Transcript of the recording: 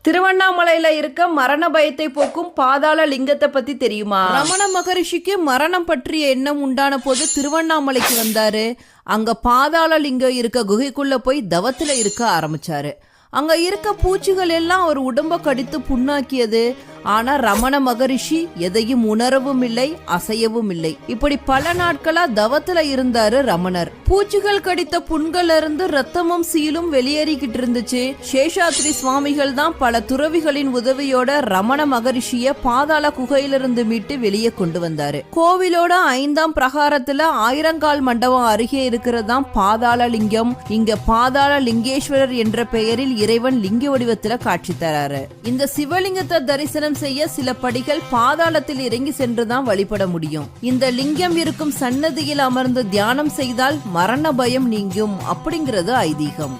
திருவண்ணாமலையில இருக்க மரண பயத்தை போக்கும் பாதாள லிங்கத்தை பத்தி தெரியுமா? ரமண மகரிஷிக்கு மரணம் பற்றிய எண்ணம் உண்டான போது திருவண்ணாமலைக்கு வந்தாரு. அங்க பாதாள லிங்கம் இருக்க குகைக்குள்ள போய் தவத்துல இருக்க ஆரம்பிச்சாரு. அங்க இருக்க பூச்சிகள் எல்லாம் அவர் உடம்ப கடித்து புண்ணாக்கியது. ஆனா ரமண மகரிஷி எதையும் உணரவும் இல்லை, அசையவும் இல்லை. இப்படி பல நாட்களா தவத்துல இருந்தாரு ரமணர். பூச்சிகள் கடித்த புண்கள்ல இருந்து ரத்தமும் சீலும் வெளியேறிக்கிட்டு இருந்துச்சு. சேஷாத்ரி சுவாமிகள் தான் பல துறவிகளின் உதவியோட ரமண மகரிஷிய பாதாள குகையிலிருந்து மீட்டு வெளியே கொண்டு வந்தாரு. கோவிலோட 5ஆம் பிரகாரத்துல ஆயிரங்கால் மண்டபம் அருகே இருக்கிறதாம் பாதாள லிங்கம். இங்க பாதாள லிங்கேஸ்வரர் என்ற பெயரில் இறைவன் லிங்க வடிவத்துல காட்சி தராரு. இந்த சிவலிங்கத்தை தரிசனம் செய்ய சில படிகள் பாதாளத்தில் இறங்கி சென்றுதான் வழிபட முடியும். இந்த லிங்கம் இருக்கும் சன்னதியில் அமர்ந்து தியானம் செய்தால் மரண பயம் நீங்கும் அப்படிங்கிறது ஐதீகம்.